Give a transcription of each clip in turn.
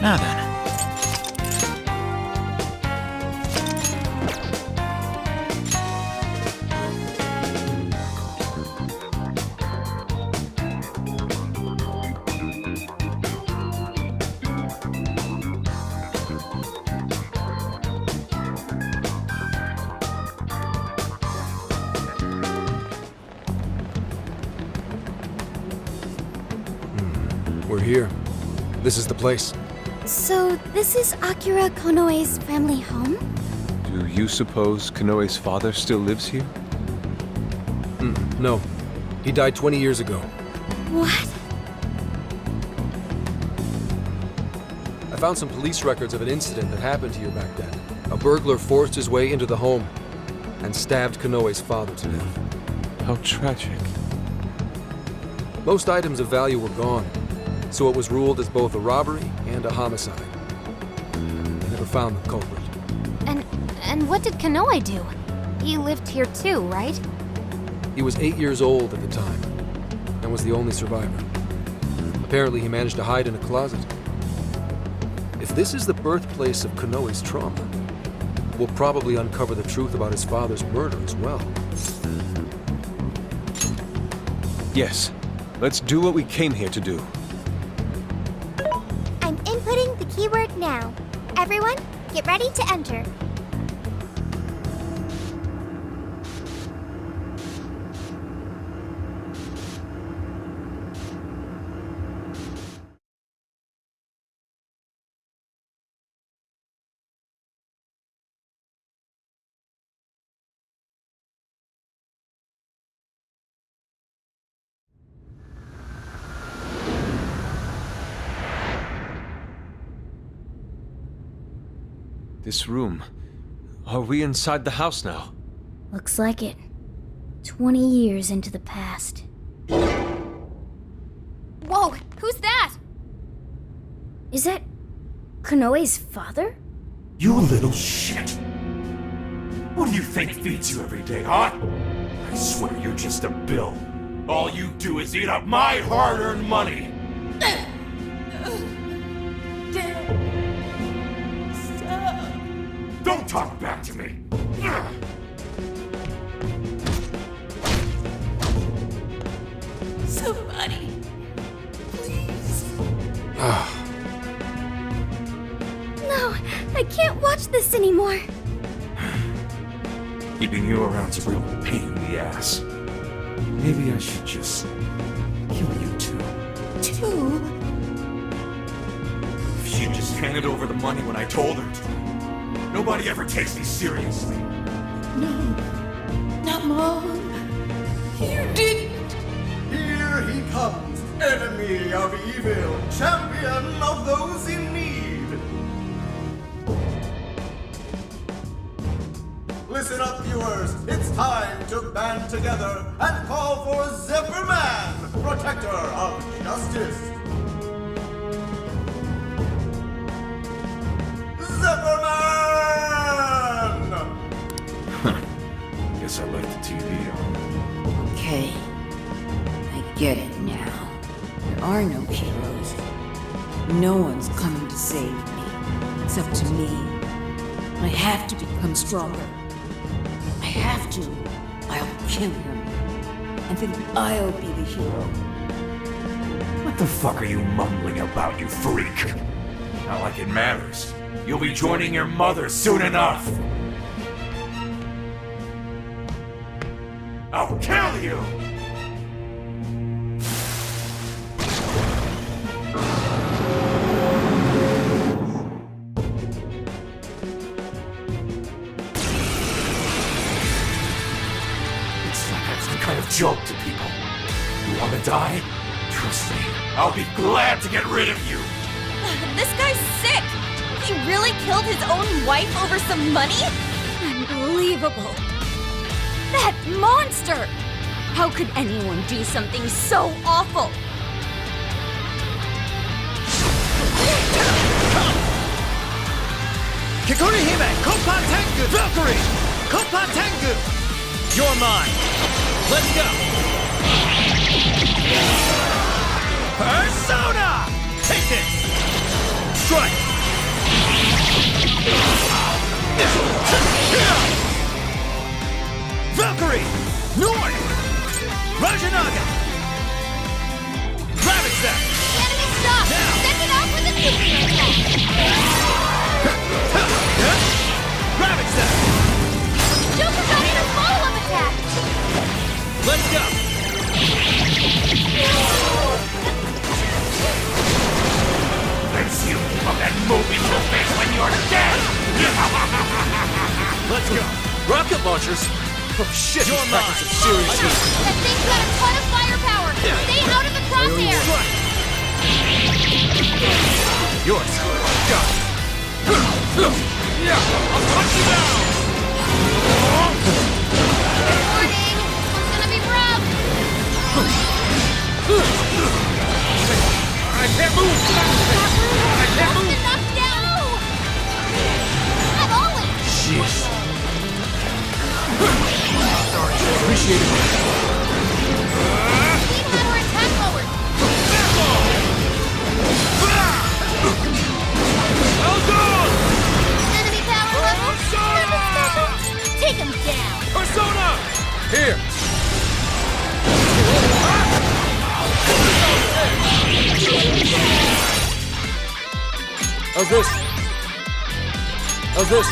Now then. We're here. This is the place. So, this is Akira Konoe's family home? Do you suppose Konoe's father still lives here? No. He died 20 years ago. What? I found some police records of an incident that happened here back then. A burglar forced his way into the home and stabbed Konoe's father to death. How tragic. Most items of value were gone, so it was ruled as both a robbery and a homicide. I never found the culprit. And what did Konoe do? He lived here too, right? He was 8 years old at the time, and was the only survivor. Apparently he managed to hide in a closet. If this is the birthplace of Konoe's trauma, we'll probably uncover the truth about his father's murder as well. Yes. Let's do what we came here to do. I'm inputting the keyword now. Everyone, get ready to enter. This room. Are we inside the house now? Looks like it. 20 years into the past. Whoa, who's that? Is that Konoe's father? You little shit! What do you think feeds you every day, huh? I swear you're just a bill. All you do is eat up my hard-earned money! Don't talk back to me! Somebody, please. No, I can't watch this anymore. Keeping you around's a real pain in the ass. Maybe I should just kill you two. Two? If she just handed over the money when I told her to. Nobody ever takes me seriously. No, not Mom. You didn't. Here he comes, enemy of evil, champion of those in need. Listen up, viewers. It's time to band together and call for Zephyrus, protector of justice. Zephyrus! Guess I left the TV on. Okay, I get it now. There are no heroes. No one's coming to save me. It's up to me. I have to become stronger. I have to. I'll kill him. And then I'll be the hero. What the fuck are you mumbling about, you freak? Not like it matters. You'll be joining your mother soon enough. I'll kill you! It's like that's the kind of joke to people. You want to die? Trust me, I'll be glad to get rid of you. This guy's sick! He really killed his own wife over some money? Unbelievable. That monster! How could anyone do something so awful? Kikori Hime, Koppa Tengu! Valkyrie! Koppa Tengu! You're mine! Let's go! Persona! Take this! Strike! Rajanaga! Ravage them! Enemy stop! Now. Send it out with a nuclear attack! Ravage them! Joker got in a follow-up attack! Let's go! Let's you keep up that movie in your face when you're dead! Let's go! Rocket launchers? Oh shit, You're he's packing mine. some serious heat. That thing's got a ton of firepower! Stay out of the crosshairs! Strike! Yours! Go! I'll punch you down! Warning! This one's gonna be rough! I can't move! I can't move! Knocked down! I'm always! Jeez. Appreciate it. Team hammer attack forward! Enemy power level! Nothing special! Take him down! Persona! Here. How's this? How's this?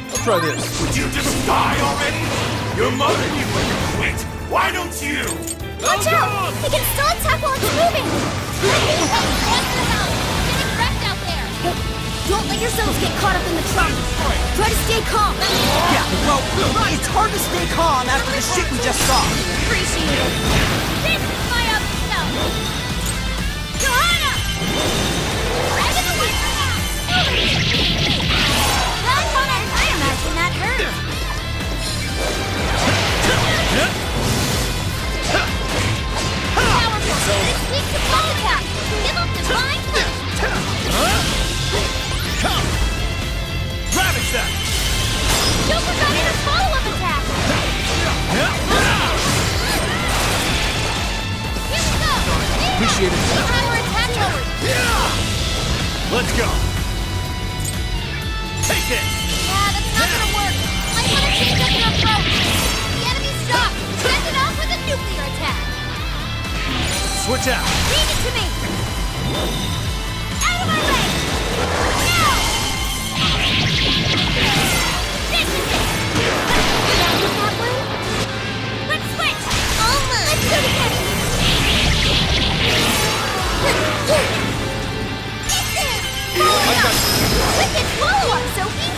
I'll try this. Would you just die already? Your mother knew when you quit. Why don't you? Watch out! He can still attack while it's moving! Getting wrecked out there! Don't let yourselves get caught up in the trauma! Try to stay calm! Yeah, well, it's hard to stay calm after the shit we just saw. Appreciate it! This is my episode! Johanna! Right in the way! Well, Connor, I imagine that hurt! Powerful! It's weak to ball attack! Give up divine punch! Come! Ravage them! Joker got in a follow-up attack! Here we go! Appreciate it. Hammer attack forward! Let's go! Take this! Yeah, that's not gonna work! Might wanna change up your approach! The enemy's stopped! Send it off with a nuclear attack! Switch out! Leave it to me! Out of my way! Now! This is it! That way? Let's switch! Almost! Let's do it again! Wicked follow-up, Sophie!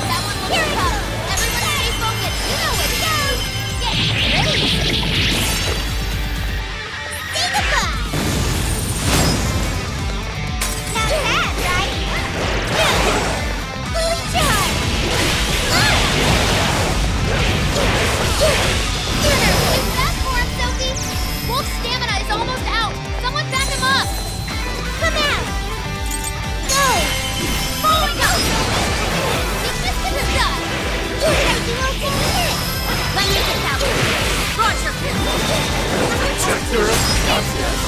That one looks tough. Everyone stay focused. You know where to go. Get ready. Say goodbye. Now that's right. Fully charged. Use that for him, Sophie. Wolf's stamina is almost out. Someone back him up. Come out. Go. Forward go. Resistance is done. Everything okay? Let me get that one. Roger. Protector of justice.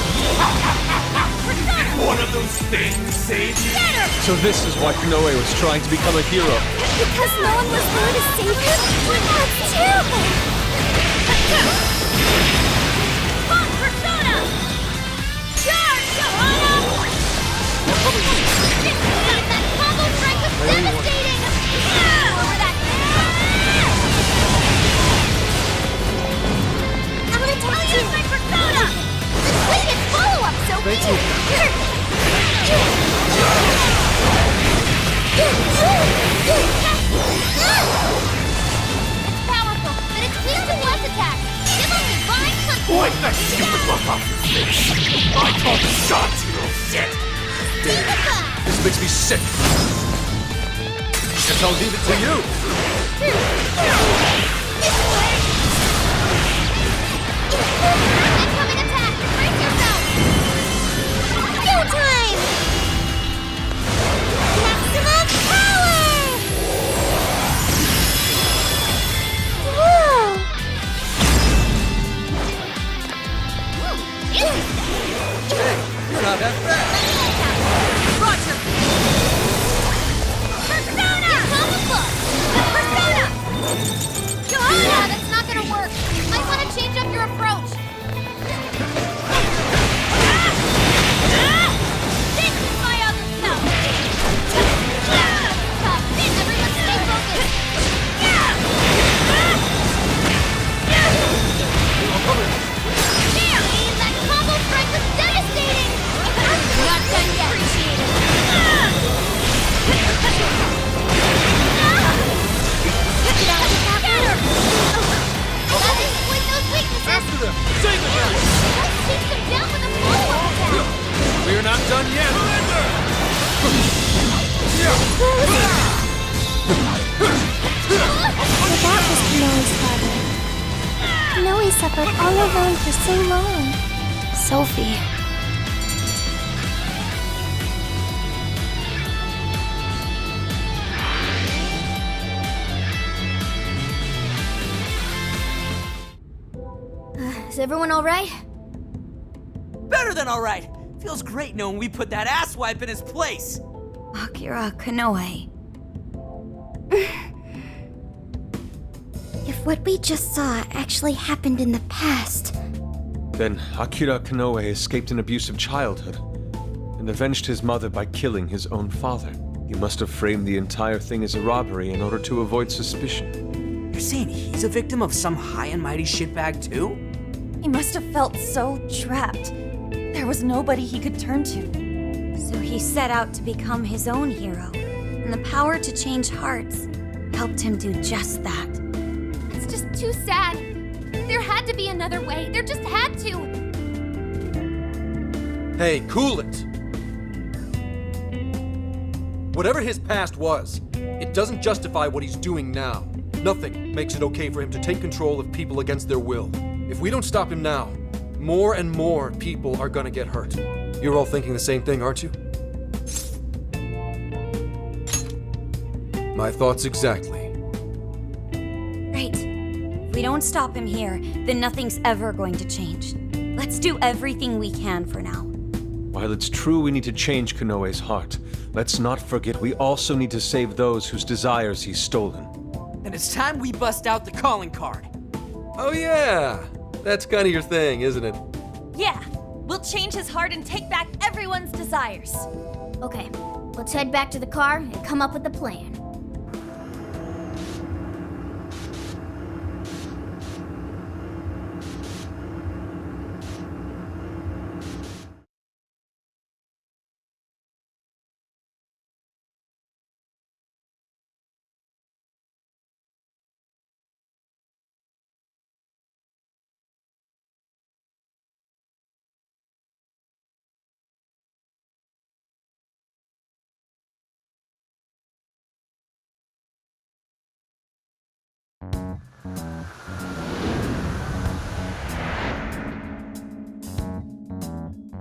One of those things saved you. Better. So this is why Konoe was trying to become a hero. Because no one was there to save him? That's terrible! On Persona! Charge, Johanna! That combo strike was devastating! Over that! I'm gonna tell you! Use my Persona! Let's wait and follow-up, Sophie! Thank It's powerful, but it's weak to less attacks. Give him divine punch. Wipe that stupid look off your face. I call the shots, you little shit. This makes me sick. Guess I'll leave it to you. Incoming attack! Brace yourself! Go time! Maximum power! Whoa! Konoe suffered all alone for so long. Sophie. Is everyone alright? Better than alright! Feels great knowing we put that asswipe in his place! Akira, Konoe. If what we just saw actually happened in the past... Then Akira Konoe escaped an abusive childhood and avenged his mother by killing his own father. He must have framed the entire thing as a robbery in order to avoid suspicion. You're saying he's a victim of some high and mighty shitbag too? He must have felt so trapped. There was nobody he could turn to. So he set out to become his own hero, and the power to change hearts helped him do just that. It's just too sad. There had to be another way. There just had to. Hey, cool it! Whatever his past was, it doesn't justify what he's doing now. Nothing makes it okay for him to take control of people against their will. If we don't stop him now, more and more people are gonna get hurt. You're all thinking the same thing, aren't you? My thoughts exactly. Right. If we don't stop him here, then nothing's ever going to change. Let's do everything we can for now. While it's true we need to change Konoe's heart, let's not forget we also need to save those whose desires he's stolen. And it's time we bust out the calling card. Oh yeah! That's kind of your thing, isn't it? Yeah, we'll change his heart and take back everyone's desires. Okay, let's head back to the car and come up with a plan.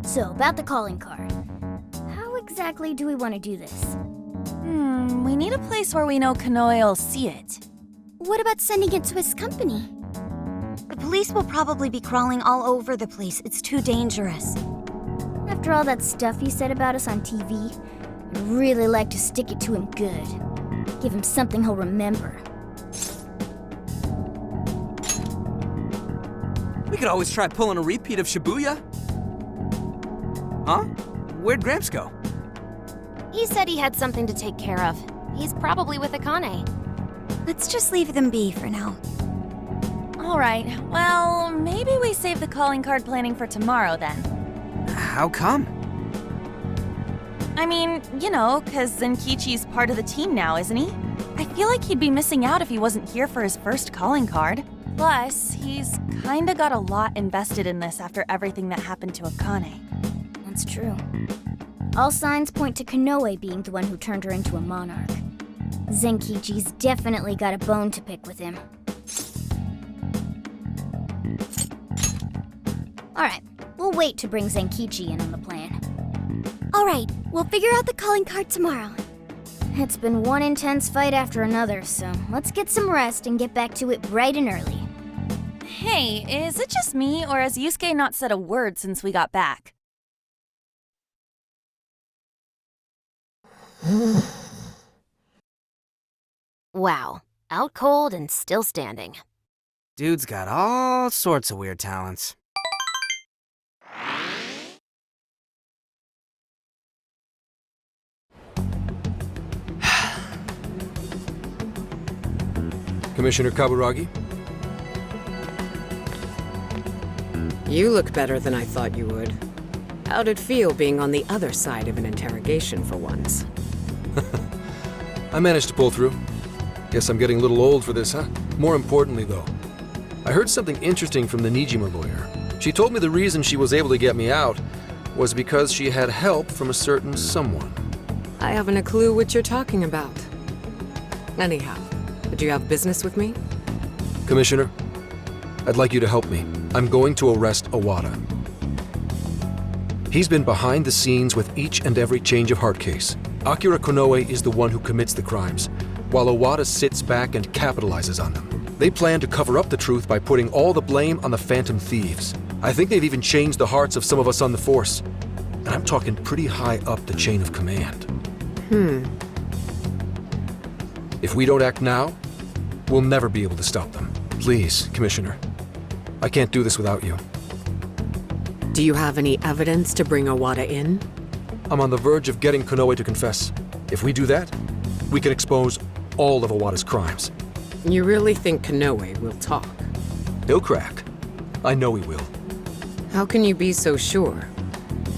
So, about the calling card. How exactly do we want to do this? We need a place where we know Konoe will see it. What about sending it to his company? The police will probably be crawling all over the place. It's too dangerous. After all that stuff he said about us on TV, I'd really like to stick it to him good. Give him something he'll remember. We could always try pulling a repeat of Shibuya. Huh? Where'd Gramps go? He said he had something to take care of. He's probably with Akane. Let's just leave them be for now. All right, well, maybe we save the calling card planning for tomorrow then. How come? I mean, you know, because Zenkichi's part of the team now, isn't he? I feel like he'd be missing out if he wasn't here for his first calling card. Plus, he's kinda got a lot invested in this after everything that happened to Akane. That's true. All signs point to Konoe being the one who turned her into a monarch. Zenkichi's definitely got a bone to pick with him. Alright, we'll wait to bring Zenkichi in on the plan. Alright, we'll figure out the calling card tomorrow. It's been one intense fight after another, so let's get some rest and get back to it bright and early. Hey, is it just me, or has Yusuke not said a word since we got back? Wow, out cold and still standing. Dude's got all sorts of weird talents. Commissioner Kaburagi? You look better than I thought you would. How'd it feel being on the other side of an interrogation for once? I managed to pull through. Guess I'm getting a little old for this, huh? More importantly, though, I heard something interesting from the Nijima lawyer. She told me the reason she was able to get me out was because she had help from a certain someone. I haven't a clue what you're talking about. Anyhow, did you have business with me? Commissioner, I'd like you to help me. I'm going to arrest Owada. He's been behind the scenes with each and every change of heart case. Akira Konoe is the one who commits the crimes, while Owada sits back and capitalizes on them. They plan to cover up the truth by putting all the blame on the Phantom Thieves. I think they've even changed the hearts of some of us on the Force. And I'm talking pretty high up the chain of command. If we don't act now, we'll never be able to stop them. Please, Commissioner. I can't do this without you. Do you have any evidence to bring Owada in? I'm on the verge of getting Konoe to confess. If we do that, we can expose all of Owada's crimes. You really think Konoe will talk? He'll crack. I know he will. How can you be so sure?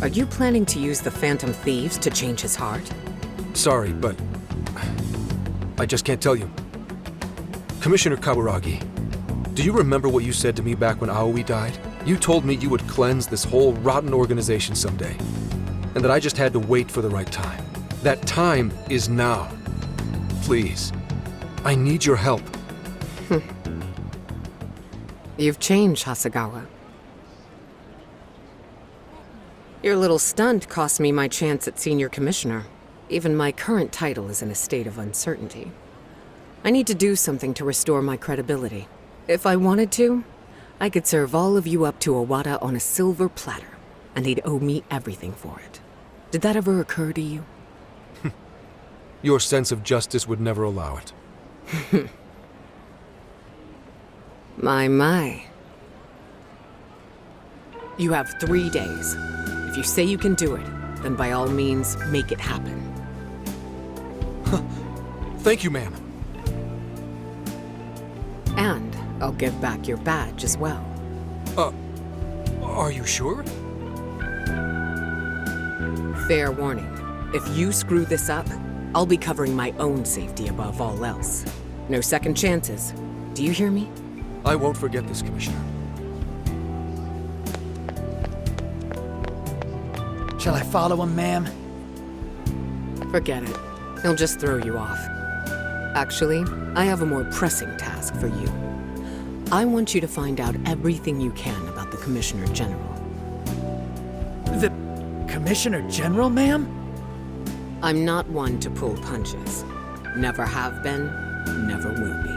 Are you planning to use the Phantom Thieves to change his heart? Sorry, but I just can't tell you. Commissioner Kaburagi, do you remember what you said to me back when Aoi died? You told me you would cleanse this whole rotten organization someday, and that I just had to wait for the right time. That time is now. Please, I need your help. You've changed, Hasegawa. Your little stunt cost me my chance at senior commissioner. Even my current title is in a state of uncertainty. I need to do something to restore my credibility. If I wanted to, I could serve all of you up to Owada on a silver platter, and he'd owe me everything for it. Did that ever occur to you? Your sense of justice would never allow it. My. You have 3 days. If you say you can do it, then by all means, make it happen. Thank you, ma'am. And I'll give back your badge as well. Are you sure? Fair warning. If you screw this up, I'll be covering my own safety above all else. No second chances. Do you hear me? I won't forget this, Commissioner. Shall I follow him, ma'am? Forget it. He'll just throw you off. Actually, I have a more pressing task for you. I want you to find out everything you can about the Commissioner General. The Commissioner General, ma'am? I'm not one to pull punches. Never have been, never will be.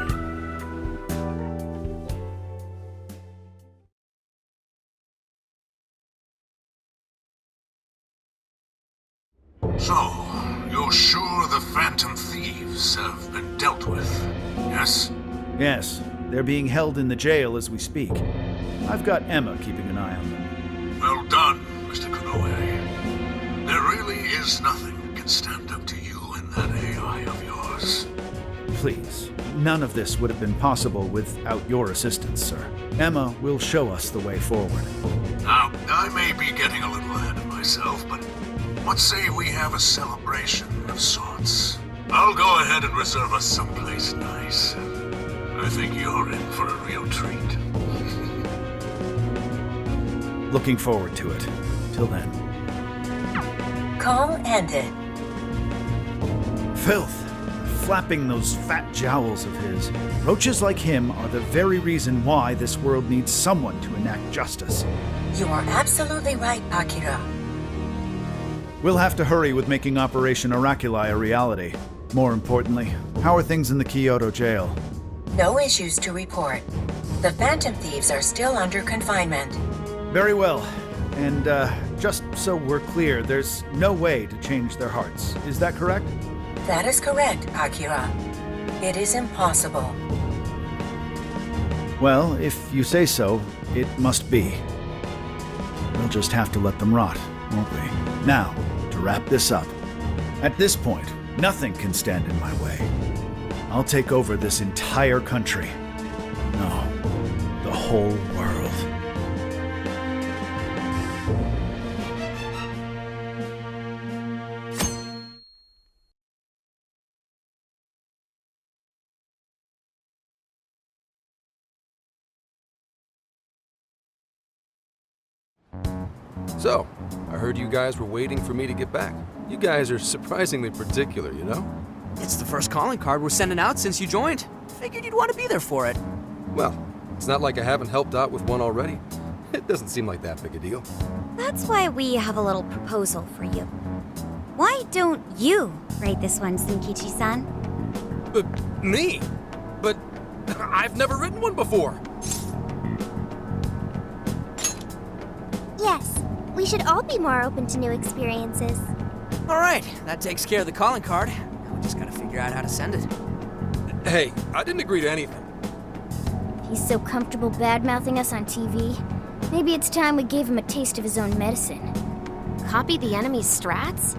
So, you're sure the Phantom Thieves have been dealt with, yes? Yes, they're being held in the jail as we speak. I've got Emma keeping an eye on them. Well done, Mr. Konoe. There really is nothing that can stand up to you and that AI of yours. Please, none of this would have been possible without your assistance, sir. Emma will show us the way forward. Now, I may be getting a little ahead of myself, but what say we have a celebration of sorts? I'll go ahead and reserve us someplace nice. I think you're in for a real treat. Looking forward to it. Till then. Call ended. Filth! Flapping those fat jowls of his. Roaches like him are the very reason why this world needs someone to enact justice. You are absolutely right, Akira. We'll have to hurry with making Operation Oraculi a reality. More importantly, how are things in the Kyoto jail? No issues to report. The Phantom Thieves are still under confinement. Very well. And, just so we're clear, there's no way to change their hearts. Is that correct? That is correct, Akira. It is impossible. Well, if you say so, it must be. We'll just have to let them rot, won't we? Now, to wrap this up. At this point, nothing can stand in my way. I'll take over this entire country. No, the whole world. So, I heard you guys were waiting for me to get back. You guys are surprisingly particular, you know? It's the first calling card we're sending out since you joined. Figured you'd want to be there for it. Well, It's not like I haven't helped out with one already. It doesn't seem like that big a deal. That's why we have a little proposal for you. Why don't you write this one, Zenkichi-san? Me? But I've never written one before. Yes, we should all be more open to new experiences. Alright, that takes care of the calling card. Now we just gotta figure out how to send it. Hey, I didn't agree to anything. He's so comfortable bad-mouthing us on TV. Maybe it's time we gave him a taste of his own medicine. Copy the enemy's strats?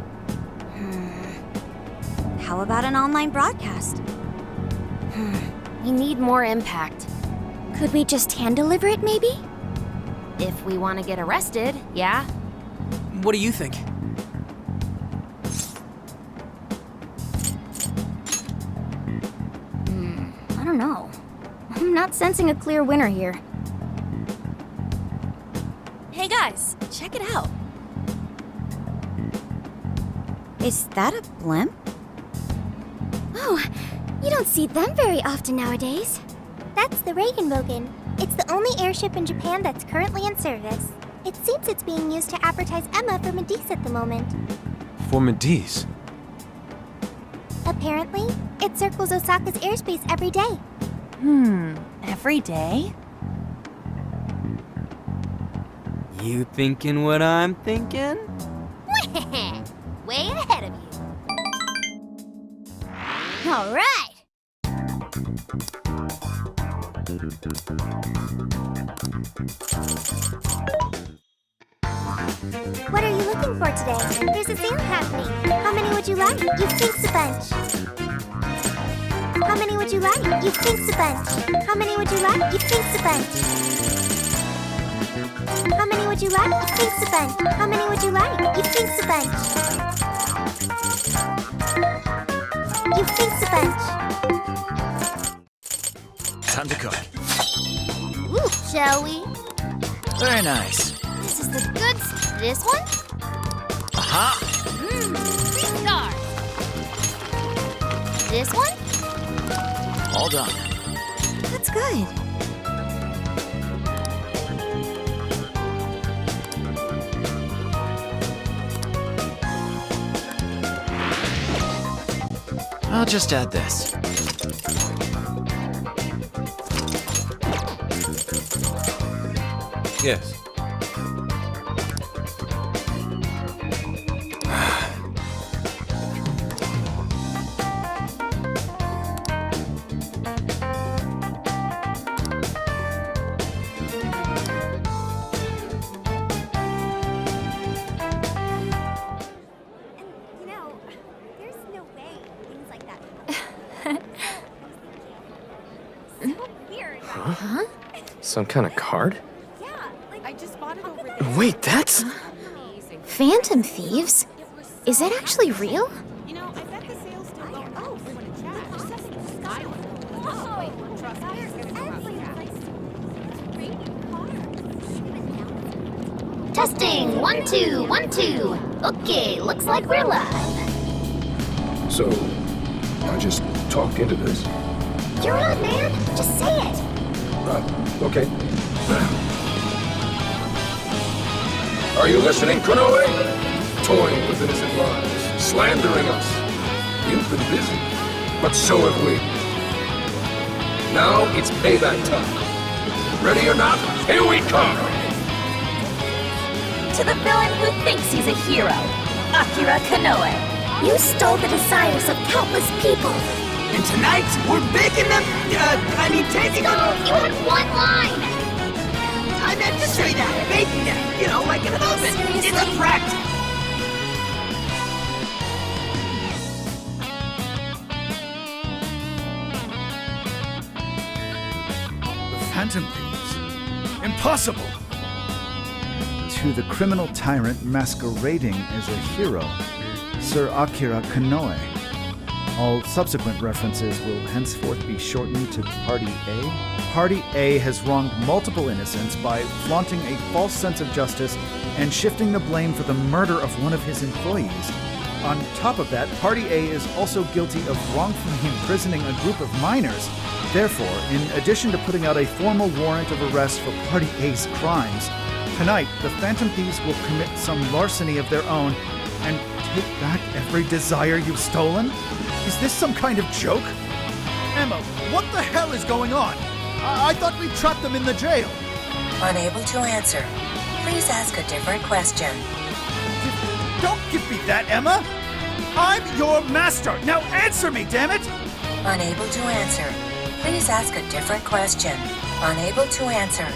How about an online broadcast? We need more impact. Could we just hand-deliver it, maybe? If we want to get arrested, yeah. What do you think? I don't know. I'm not sensing a clear winner here. Hey guys, check it out. Is that a blimp? Oh, you don't see them very often nowadays. That's the Regenbogen. It's the only airship in Japan that's currently in service. It seems it's being used to advertise Emma for Medice at the moment. For Medice? Apparently, it circles Osaka's airspace every day. Every day? You thinking what I'm thinking? Way ahead of you. All right. What are you looking for today? There's a sale happening. How many would you like? You thinks a bunch. How many would you like? You thinks a bunch. How many would you like? You thinks a bunch. How many would you like? You thinks a bunch. How many would you like? You thinks a bunch. You thinks a bunch. Time to cook. Ooh, shall we? Very nice. This is the good stuff. This one? Aha! 3 stars. This one? All done. That's good. I'll just add this. Yes. Some kind of card? I just bought it over there. Wait, that's... Phantom thieves? Is that actually real? You know, I bet the sale's still going. Oh, we want to chat. There's something in the sky. Testing. 1 2 1 2. Okay, looks like we're live. So, I just talked into this. You're on, man. Just say it. Okay. Are you listening, Konoe? Toying with innocent lives, slandering us. You've been busy, but so have we. Now it's payback time. Ready or not, here we come! To the villain who thinks he's a hero, Akira Konoe. You stole the desires of countless people. And tonight, we're baking them, taking them... You had one line! I meant to say that, baking them, you know, like in an oven. Seriously? It's a practice. The Phantom Thieves? Impossible! To the criminal tyrant masquerading as a hero, Sir Akira Konoe. All subsequent references will henceforth be shortened to Party A. Party A has wronged multiple innocents by flaunting a false sense of justice and shifting the blame for the murder of one of his employees. On top of that, Party A is also guilty of wrongfully imprisoning a group of minors Therefore, in addition to putting out a formal warrant of arrest for Party A's crimes, tonight the Phantom Thieves will commit some larceny of their own and take back every desire you've stolen? Is this some kind of joke? Emma, what the hell is going on? I thought we trapped them in the jail. Unable to answer. Please ask a different question. Don't give me that, Emma! I'm your master! Now answer me, damn it! Unable to answer. Please ask a different question. Unable to answer.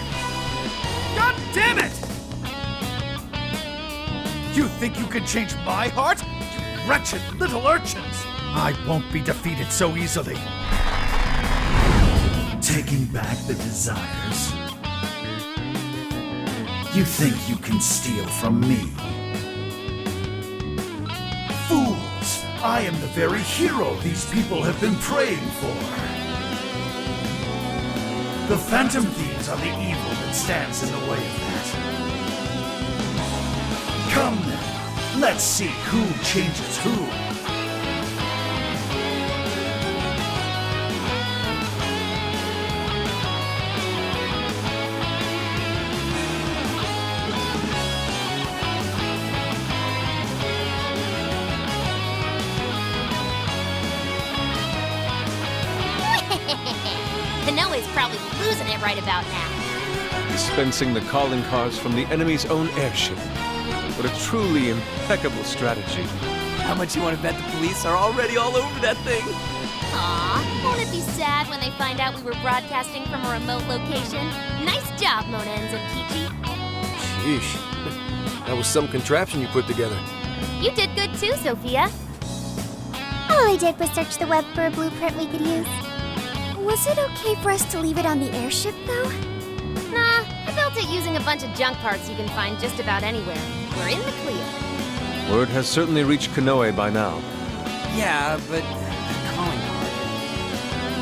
God damn it! You think you can change my heart? You wretched little urchins! I won't be defeated so easily. Taking back the desires? You think you can steal from me? Fools! I am the very hero these people have been praying for. The Phantom Thieves are the evil that stands in the way of that. Come then, let's see who changes who. Konoe's probably losing it right about now. Dispensing the calling cards from the enemy's own airship. What a truly impeccable strategy. How much you want to bet the police are already all over that thing? Aw, won't it be sad when they find out we were broadcasting from a remote location? Nice job, Mona and Zenkichi. Sheesh. That was some contraption you put together. You did good too, Sophia. All I did was search the web for a blueprint we could use. Was it okay for us to leave it on the airship, though? Nah, I built it using a bunch of junk parts you can find just about anywhere. We're in the clear. Word has certainly reached Konoe by now. Yeah, but that calling card.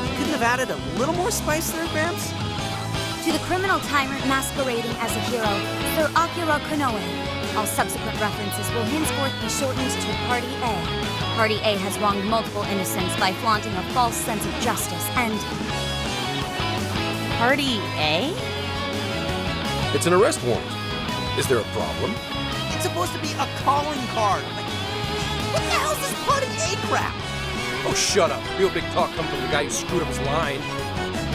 You couldn't have added a little more spice there, Gramps? To the criminal tyrant masquerading as a hero, Sir Akira Konoe. All subsequent references will henceforth be shortened to Party A. Party A has wronged multiple innocents by flaunting a false sense of justice and... Party A? It's an arrest warrant. Is there a problem? It's supposed to be a calling card. Like, what the hell's this Party A crap? Oh, shut up. Real big talk comes from the guy who screwed up his line.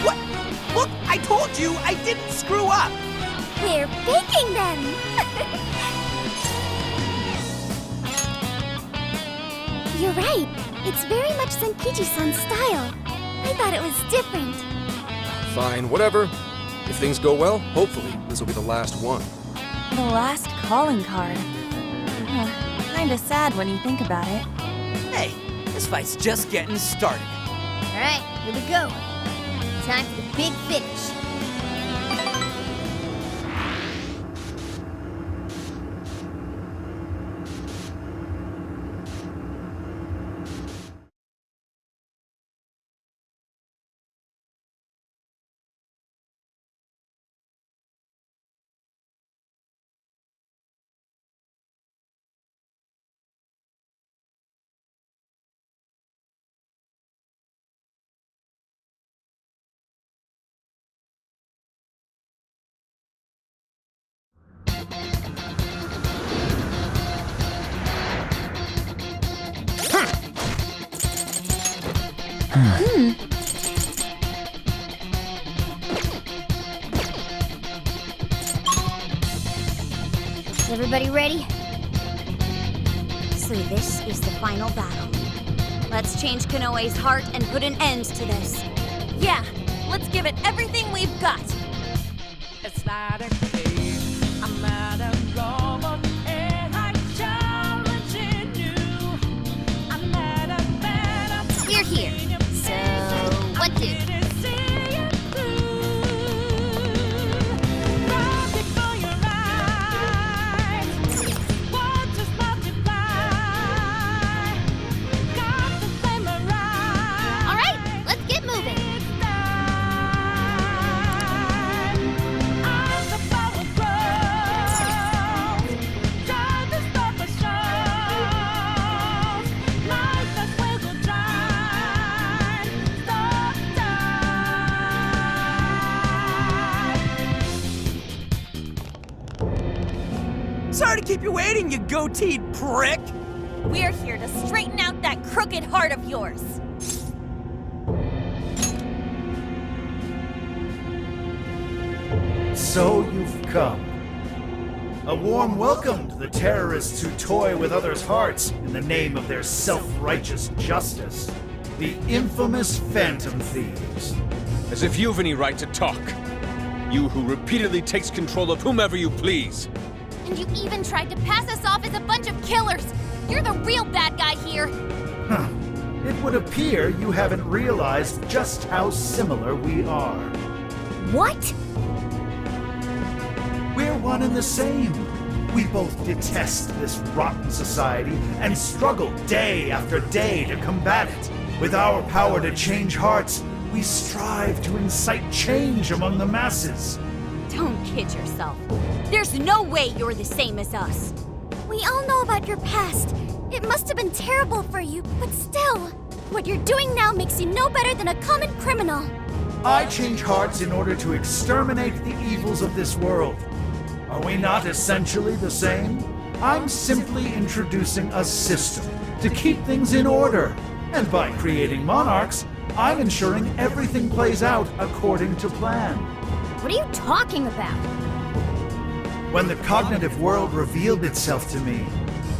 What? Look, I told you I didn't screw up. We're baking them! You're right. It's very much Zenkichi-san's style. I thought it was different. Fine, whatever. If things go well, hopefully this will be the last one. The last calling card. Kinda sad when you think about it. Hey, this fight's just getting started. All right, here we go. Time for the big finish. Everybody ready? So this is the final battle. Let's change Konoe's heart and put an end to this. Yeah, let's give it everything we've got. It's not a case, I'm not a robot, and I'm challenging you. I'm not a man. You're here. So, what do? Sorry to keep you waiting, you goateed prick! We're here to straighten out that crooked heart of yours. So you've come. A warm welcome to the terrorists who toy with others' hearts in the name of their self-righteous justice. The infamous Phantom Thieves. As if you've any right to talk. You who repeatedly takes control of whomever you please. And you even tried to pass us off as a bunch of killers. You're the real bad guy here. Huh. It would appear you haven't realized just how similar we are. What? We're one and the same. We both detest this rotten society and struggle day after day to combat it. With our power to change hearts, we strive to incite change among the masses. Don't kid yourself. There's no way you're the same as us. We all know about your past. It must have been terrible for you, but still, what you're doing now makes you no better than a common criminal. I change hearts in order to exterminate the evils of this world. Are we not essentially the same? I'm simply introducing a system to keep things in order. And by creating monarchs, I'm ensuring everything plays out according to plan. What are you talking about? When the cognitive world revealed itself to me,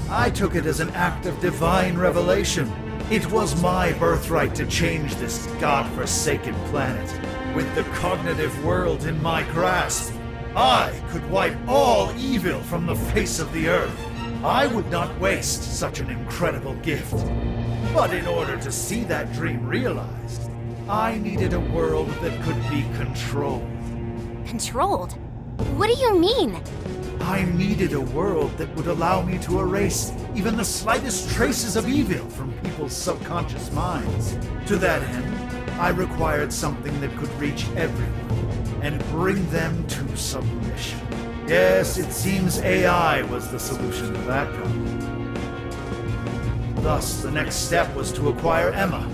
I took it as an act of divine revelation. It was my birthright to change this godforsaken planet. With the cognitive world in my grasp, I could wipe all evil from the face of the earth. I would not waste such an incredible gift. But in order to see that dream realized, I needed a world that could be controlled. Controlled? What do you mean? I needed a world that would allow me to erase even the slightest traces of evil from people's subconscious minds. To that end, I required something that could reach everyone and bring them to submission. Yes, it seems AI was the solution to that problem. Thus, the next step was to acquire Emma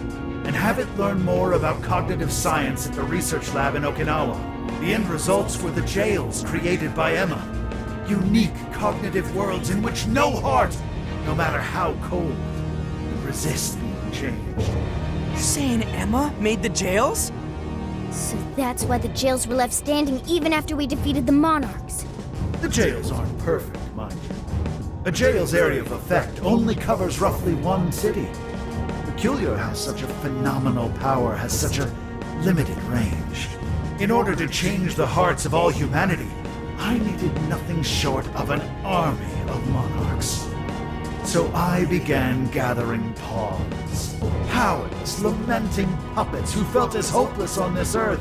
and have it learn more about cognitive science at the research lab in Okinawa. The end results were the jails created by Emma. Unique cognitive worlds in which no heart, no matter how cold, would resist being changed. You saying Emma made the jails? So that's why the jails were left standing even after we defeated the Monarchs. The jails aren't perfect, mind you. A jail's area of effect only covers roughly one city. Peculiar how such a phenomenal power has such a limited range. In order to change the hearts of all humanity, I needed nothing short of an army of monarchs. So I began gathering pawns, powerless, lamenting puppets who felt as hopeless on this earth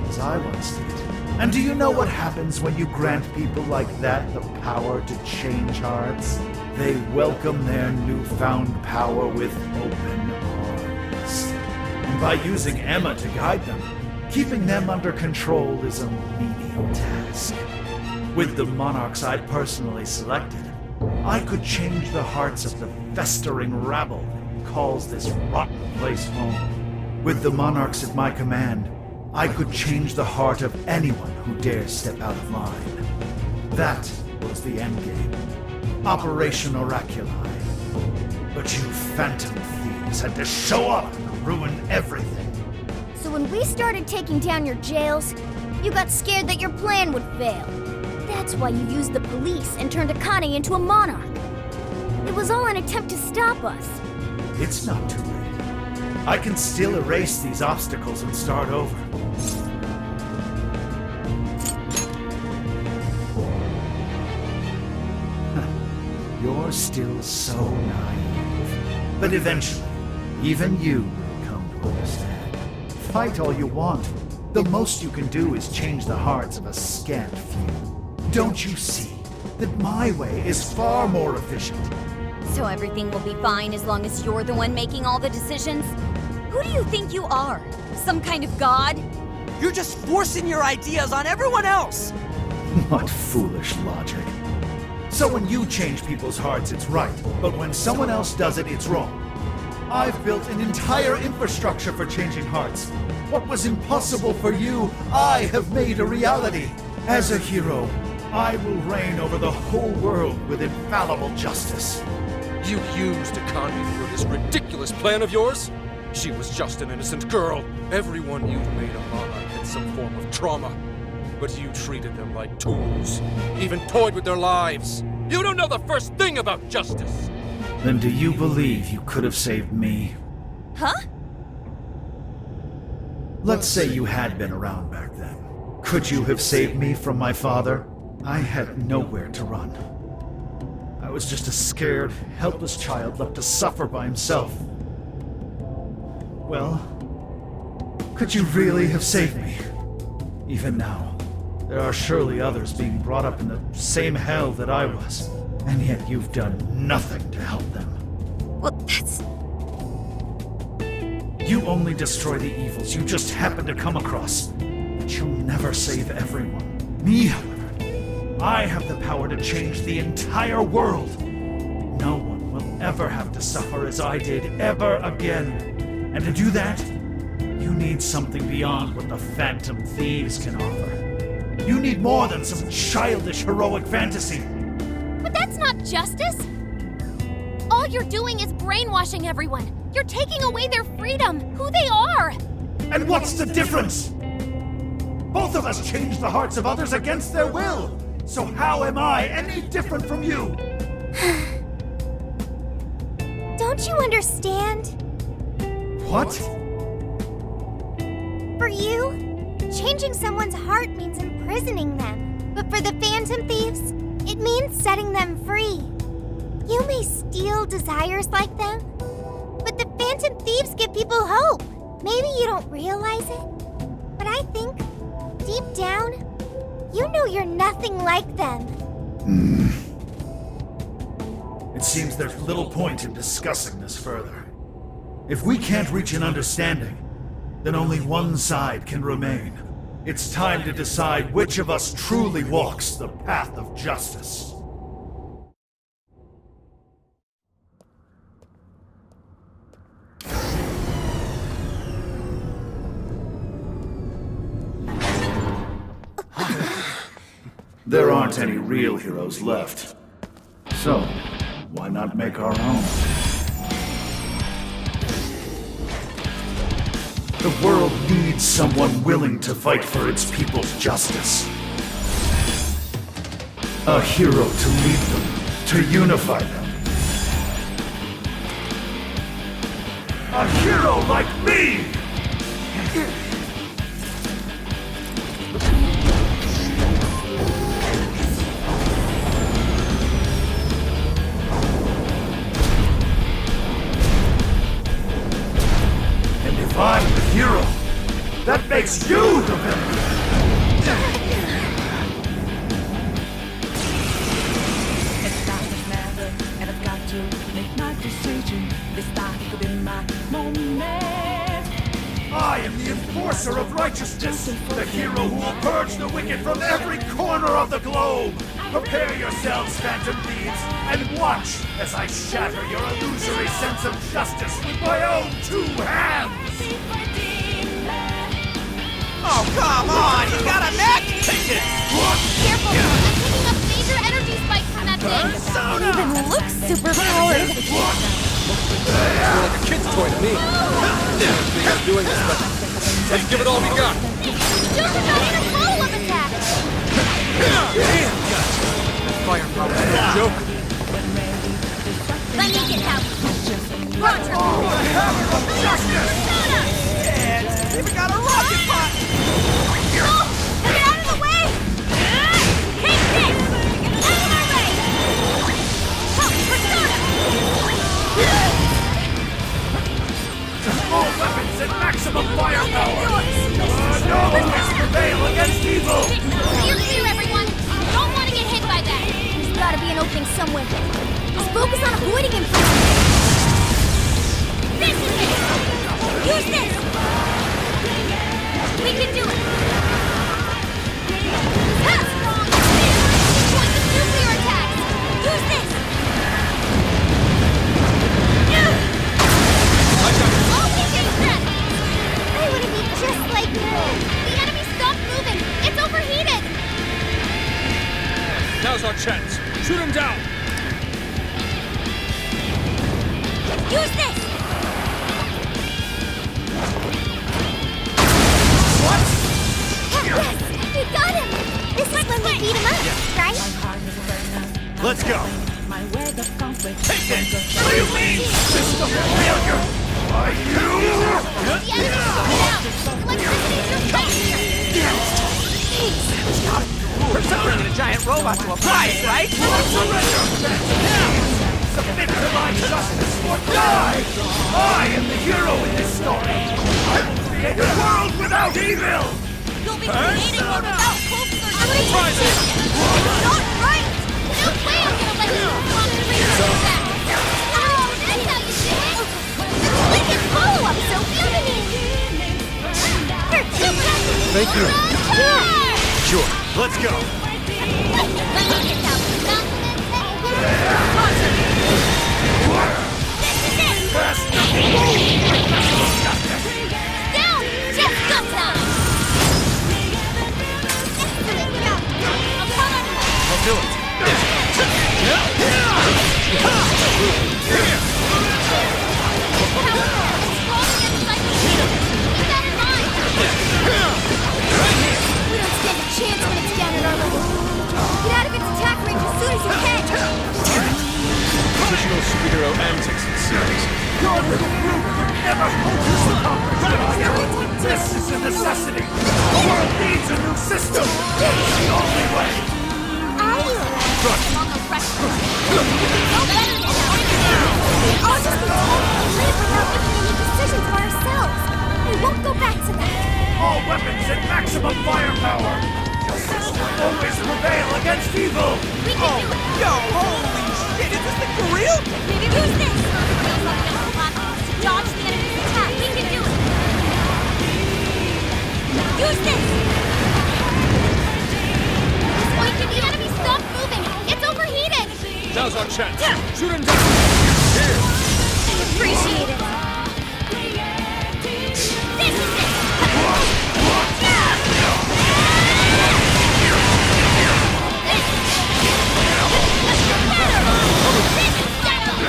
as I once did. And do you know what happens when you grant people like that the power to change hearts? They welcome their newfound power with open arms. And by using Emma to guide them, keeping them under control is a menial task. With the monarchs I'd personally selected, I could change the hearts of the festering rabble that calls this rotten place home. With the monarchs at my command, I could change the heart of anyone who dares step out of line. That was the endgame. Operation Oraculi. But you phantom thieves had to show up and ruin everything. So when we started taking down your jails, you got scared that your plan would fail. That's why you used the police and turned Akane into a monarch. It was all an attempt to stop us. It's not too late. I can still erase these obstacles and start over. You're still so naive. But eventually, even you will come to understand. Fight all you want. The most you can do is change the hearts of a scant few. Don't you see that my way is far more efficient? So everything will be fine as long as you're the one making all the decisions? Who do you think you are? Some kind of god? You're just forcing your ideas on everyone else! What foolish logic. So when you change people's hearts, it's right. But when someone else does it, it's wrong. I've built an entire infrastructure for changing hearts. What was impossible for you, I have made a reality. As a hero, I will reign over the whole world with infallible justice. You used Akane for this ridiculous plan of yours? She was just an innocent girl. Everyone you made a monarch had some form of trauma. But you treated them like tools, even toyed with their lives. You don't know the first thing about justice. Then do you believe you could have saved me? Huh? Let's say you had been around back then. Could you have saved me from my father? I had nowhere to run. I was just a scared, helpless child left to suffer by himself. Well, could you really have saved me? Even now, there are surely others being brought up in the same hell that I was, and yet you've done nothing to help them. Well, that's... You only destroy the evils you just happen to come across, but you'll never save everyone. Me, however, I have the power to change the entire world. No one will ever have to suffer as I did ever again. And to do that, you need something beyond what the Phantom Thieves can offer. You need more than some childish heroic fantasy. But that's not justice! All you're doing is brainwashing everyone. You're taking away their freedom, who they are! And what's the difference? Both of us change the hearts of others against their will. So how am I any different from you? Don't you understand? What? For you, changing someone's heart means imprisoning them. But for the Phantom Thieves, it means setting them free. You may steal desires like them, but the Phantom Thieves give people hope. Maybe you don't realize it, but I think, deep down, you know you're nothing like them. It seems there's little point in discussing this further. If we can't reach an understanding, then only one side can remain. It's time to decide which of us truly walks the path of justice. There aren't any real heroes left. So, why not make our own? The world needs someone willing to fight for its people's justice. A hero to lead them, to unify them. A hero like me! If I'm the hero, that makes you the villain! It's not matter, and I've got to make my decision. This time could be my moment. I am the enforcer of righteousness, the hero who will purge the wicked from every corner of the globe! Prepare yourselves, Phantom Thieves, and watch as I shatter your illusory sense of justice with my own 2 hands! Oh, come on! You got a neck? Take it! Careful! I'm picking up major energy spikes from that thing! It even looks super powered! It's more like a kid's toy to me. We're doing this, but let's give it all we got. Dude, not in a follow-up attack! Firepower is no joke. Let me get out! Roger! The hammer of justice! And even got a rocket pot! No! Get out of the way! Take this! Out of my way! Pump, Persona! All weapons at maximum firepower! No one can prevail against evil! You're clear, everyone! Don't want to get hit by that! There's gotta be an opening somewhere. Just focus on avoiding him first! This is it! Use this! We can do it! That's wrong! Point the nuclear attacks! Use this! All taking breath! I want to be just like you. The enemy stopped moving! It's overheated! Now's our chance. Shoot him down. Use this! What? Yes! We got him! This is when we beat him up, right? Let's go. Take it! What do you mean? System failure! Are you? The enemy's sorted out! Electricity's your failure! We're bringing a giant robot to a prize, right? Submit to my justice or die! I am the hero in this story! I will create a world without evil! You'll be creating one without hopes or dreams! Not right! No way I'm gonna let you walk the reason back! Oh, that's how you do it! Click and follow-up, Sophie! Thank you. Sure. Let's go. Let me get down to the Down! Just go time! I'll do it. We don't stand a chance when it's down at our level. Get out of its attack range as soon as you can! Traditional superhero antics and series. Your little group could never hope to accomplish. This is a necessity. The world needs a new system. It's the only way. Among the rest of us. No better than us. We all just need to live without making any decisions for ourselves. We won't go back to that. All weapons at maximum firepower. Justice will always prevail against evil. We can do it. Yo, holy shit, is this thing for real? Maybe use this. Dodge the enemy's attack. We can do it. Use this. This point can the enemy stop moving. It's overheated. Now's our chance. Shoot him down. Here. Appreciate it. This is it.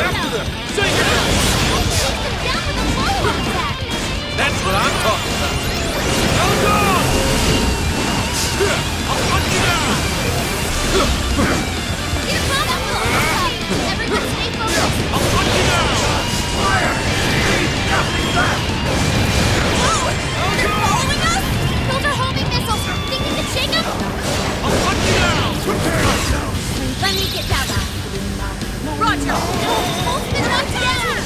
After them. Sing it. That's what I'm talking about. I'll go. I'll hunt you down. Everyone stay focused. I'll hunt you down. Fire! Leave nothing left. They're following us? Those are homing missiles. Think you can shake them? I'll hunt you down. Prepare yourselves. Let me get down. Roger. Hold the knock down.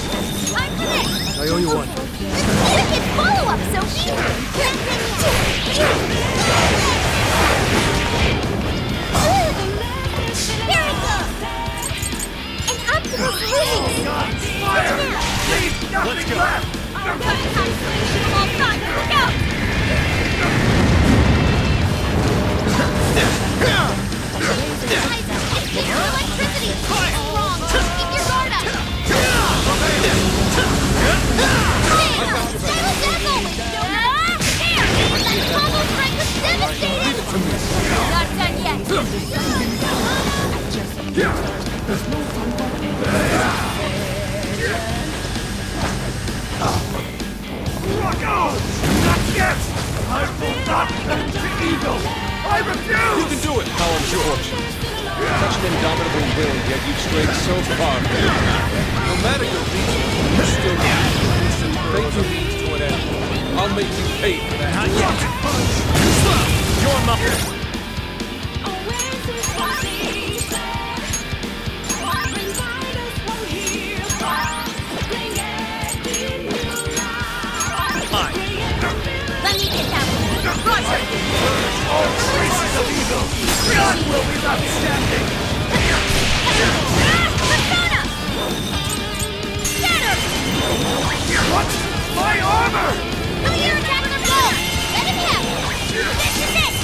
Time for this. I owe you one. Wicked follow-up, Sophie. Here it goes. An Optimus losing. Fire! Leave nothing left. Our weapon has solution of all time. Look out. It's electricity. Wrong. Keep your guard up. Not done yet. Not yet! I will not bend to evil! I refuse! You can do it, Colin George. Such an indomitable will, yet you've strayed so far. No matter your reason, you still fate your means to an end. I'll make you pay for that. Not yet. You're my... Let me get that one. Roger. All traces of evil! None will be left standing! Persona! Get him! What? My armor! Clear attack on the blow! Let him have it! This is it!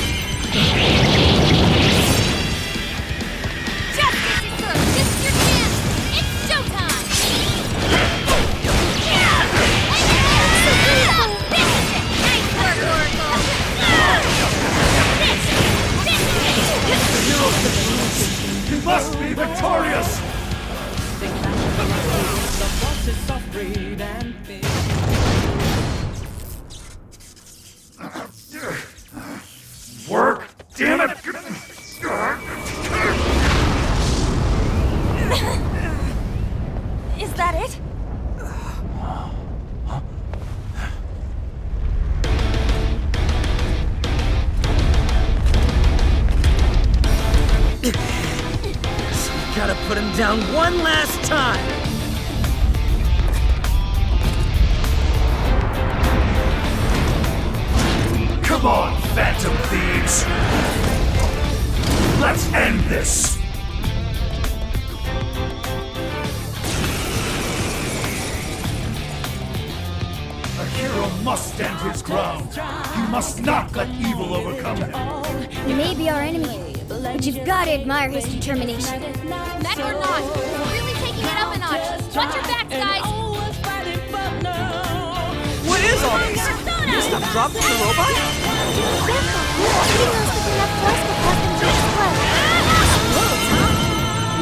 must be victorious! The voices of greed and fear. Work? Damn it! Is that it? Gotta put him down one last time! Come on, phantom thieves! Let's end this! Akira must stand his ground. He must not let evil overcome him. He may be our enemy, but you've got to admire his determination. Mech or not, we're really taking it up a notch. Watch your backs, guys! What is all this? This stuff dropped from the robot?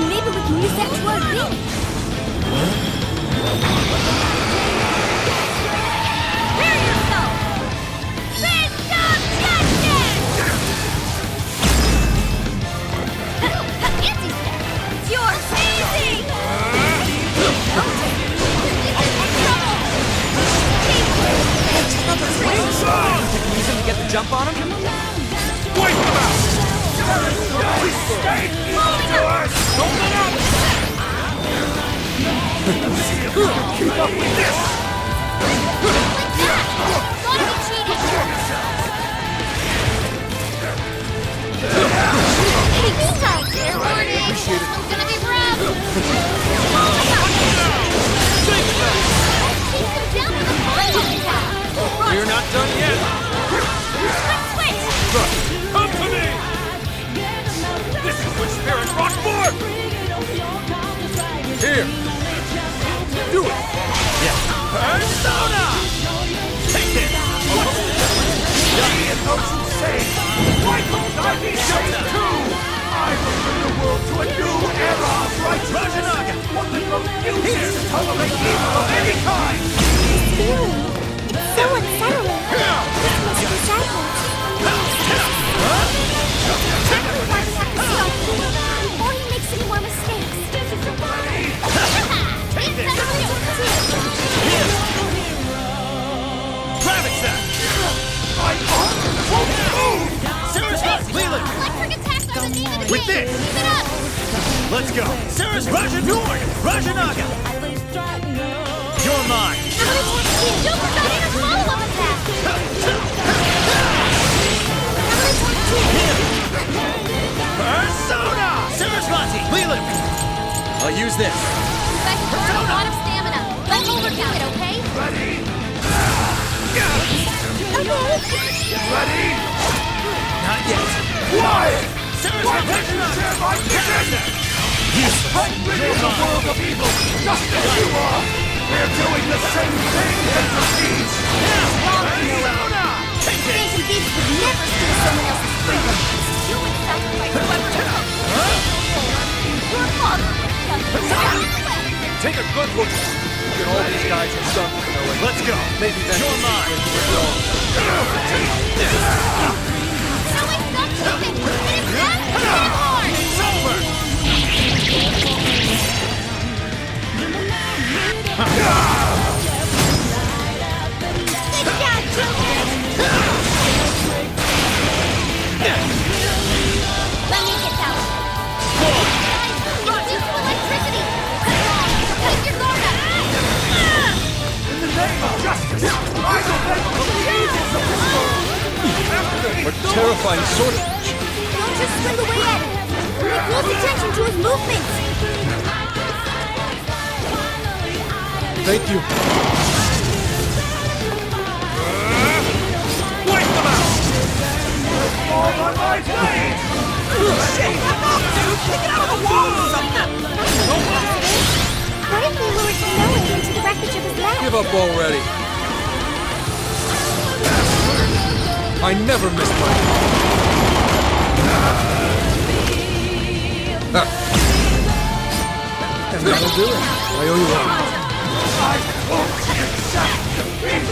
Maybe we can use that to our advantage. Prepare yourself! Phantom Justice! Anti-step! It's yours! Easy! Use him to get the jump on him? Wipe them out! Stay to us! Don't let up! Keep up with this! Gotta be cheating! Hey, meantime! Fair warning! This one's gonna be rough! Keep them down with the follow-up attack! You're not done yet! Switch! Come to me! This is what spirit brought forth! Here! Do it! Persona! Take it! And those who say, why can't I be saved too? I will bring the world to a new era of righteousness! One that refuses to tolerate evil of any kind! It's so unsettling. This must be silence. Before he makes any more mistakes. Ravage that! My arm won't move! Sarah's Leland! Electric attacks are the name of the With game! this. Keep it up! Let's go! Sarah's Rajanaga! You're mine! Super got in a follow-up attack! Persona! Sarasvati! Leland! I'll use this. You guys burn a lot of stamina. Let's overdo it, okay? Ready? Okay. Ready? Not yet. Why? Sarah's Why can't you share my vision? I'm rid the world of evil, just as you are! We're doing the same thing, entities! Persona! Phantom Thieves would never steal someone else's freedom. You would sacrifice whoever to come. Your father would suffer. Take a good look at all these guys are sunk for Konoe. Let's go! Maybe then You're mine! Konoe, stop moving! It is back to the horn! It's over! Good job, children! Let me get that one. It's due to electricity! Keep your guard up! In the name of justice, I will make the evils of this world! A terrifying sort of... Don't just swing away at him. Pay close attention to his movements. Thank you. Wipe them out! All on my blade! Shit! Dude, take it out of the wall or something! What if we lured Konoe into the wreckage of his lab? Give up already. I never miss my... Ah. That'll do it. I owe you one. I won't accept defeat!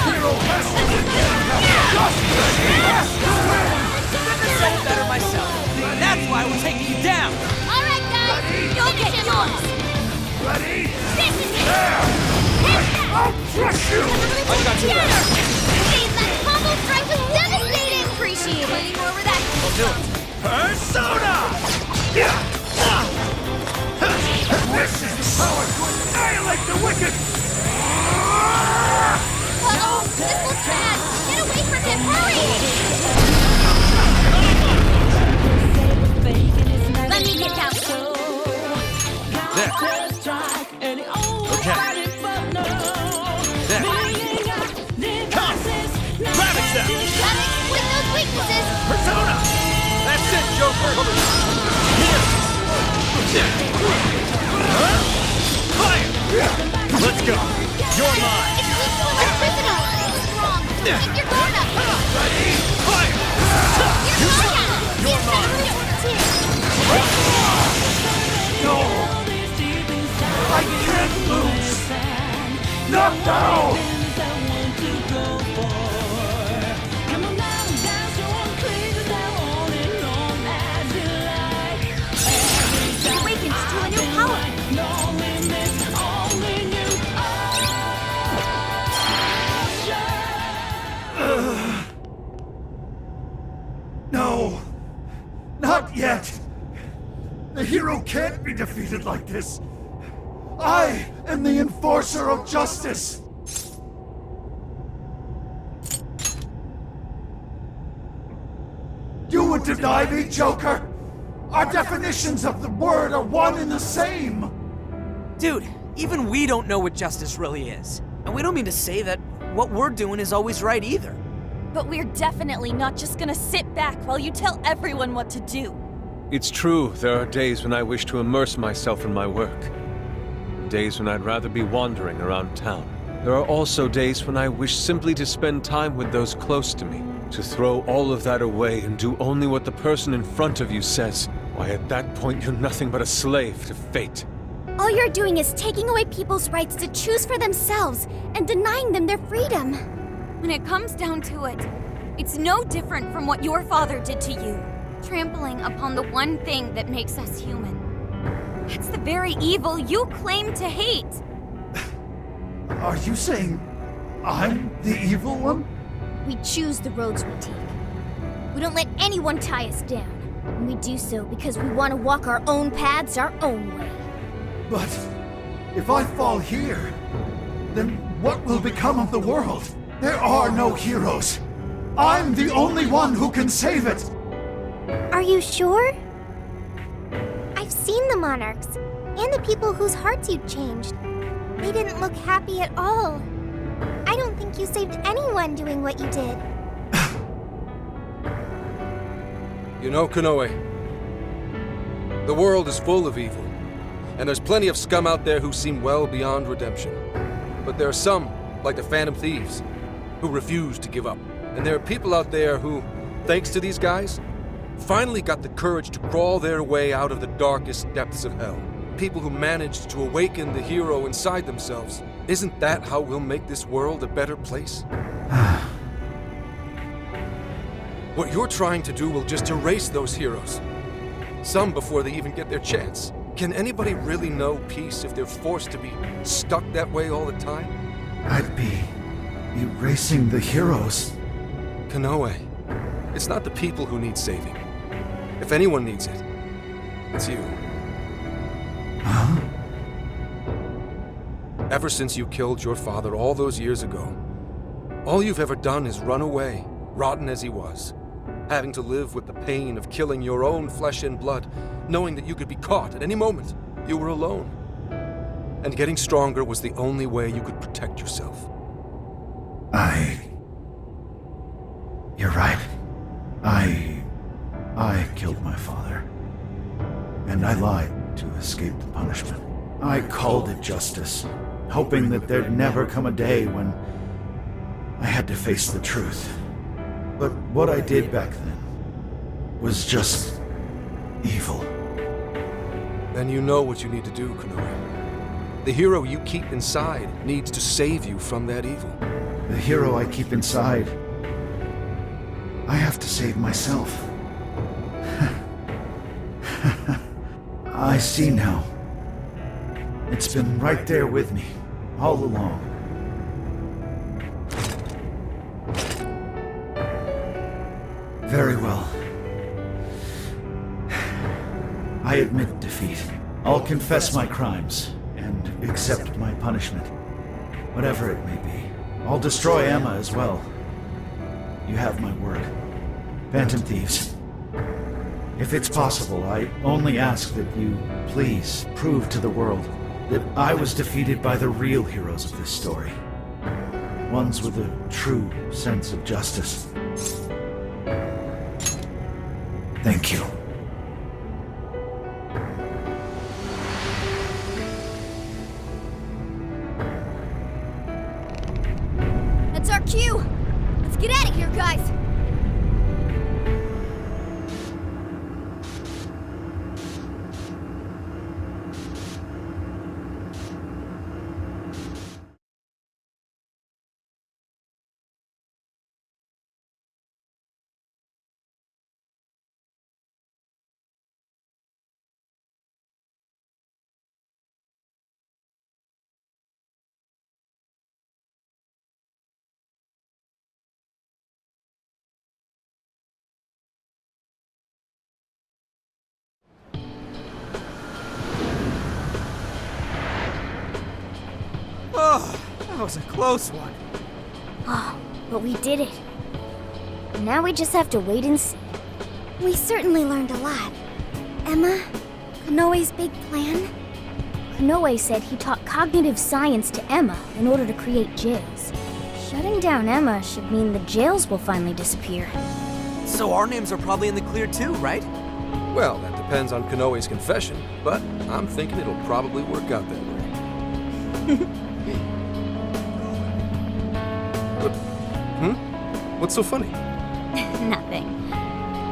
Hero has to Say it better myself. That's why we're taking you down. All right, guys, you'll get yours. Ready? This is it. There! I'll crush you! I got you back. Dave, that combo strike was devastating. Appreciate it. Any more over that? I'll do it. Persona! This is the power to annihilate the wicked! Uh-oh, this looks bad. Get away from him, hurry! Let me get that one. There. Okay. There. Come! Ravage them! Gotta exploit those weaknesses. Persona! That's it, Joker! Here! Fire! Let's go! You're mine! It's weak to electricity. Strong. Keep your guard up. Fire! You're mine. No! I can't lose! Not now! It awakens to a new power. No! Not yet! The hero can't be defeated like this! I am the enforcer of justice! You would deny me, Joker? Our definitions of the word are one and the same! Dude, even we don't know what justice really is. And we don't mean to say that what we're doing is always right either. But we're definitely not just gonna sit back while you tell everyone what to do. It's true, there are days when I wish to immerse myself in my work. Days when I'd rather be wandering around town. There are also days when I wish simply to spend time with those close to me. To throw all of that away and do only what the person in front of you says. Why, at that point, you're nothing but a slave to fate. All you're doing is taking away people's rights to choose for themselves and denying them their freedom. When it comes down to it, it's no different from what your father did to you. Trampling upon the one thing that makes us human. It's the very evil you claim to hate. Are you saying I'm the evil one? We choose the roads we take. We don't let anyone tie us down. And we do so because we want to walk our own paths our own way. But if I fall here, then what will become of the world? There are no heroes. I'm the only one who can save it. Are you sure? I've seen the Monarchs, and the people whose hearts you changed. They didn't look happy at all. I don't think you saved anyone doing what you did. You know, Konoe, the world is full of evil, and there's plenty of scum out there who seem well beyond redemption. But there are some, like the Phantom Thieves, who refuse to give up. And there are people out there who, thanks to these guys, finally got the courage to crawl their way out of the darkest depths of hell. People who managed to awaken the hero inside themselves. Isn't that how we'll make this world a better place? What you're trying to do will just erase those heroes. Some before they even get their chance. Can anybody really know peace if they're forced to be stuck that way all the time? I'd be erasing the heroes. Konoe, it's not the people who need saving. If anyone needs it, it's you. Huh? Ever since you killed your father all those years ago, all you've ever done is run away, rotten as he was, having to live with the pain of killing your own flesh and blood, knowing that you could be caught at any moment. You were alone. And getting stronger was the only way you could protect yourself. You're right. I killed my father. And I lied to escape the punishment. I called it justice, hoping that there'd never come a day when I had to face the truth. But what I did back then was just evil. Then you know what you need to do, Konoe. The hero you keep inside needs to save you from that evil. The hero I keep inside. I have to save myself. I see now. It's been right there with me, all along. Very well. I admit defeat. I'll confess my crimes and accept my punishment. Whatever it may be. I'll destroy Emma as well. You have my word. Phantom Thieves. If it's possible, I only ask that you please prove to the world that I was defeated by the real heroes of this story. Ones with a true sense of justice. Thank you. That's our cue! Let's get out of here, guys! Oh, that was a close one. Oh, but we did it. Now we just have to wait and see. We certainly learned a lot. Emma, Konoe's big plan? Konoe said he taught cognitive science to Emma in order to create jails. Shutting down Emma should mean the jails will finally disappear. So our names are probably in the clear too, right? Well, that depends on Konoe's confession, but I'm thinking it'll probably work out that way. What's so funny? Nothing.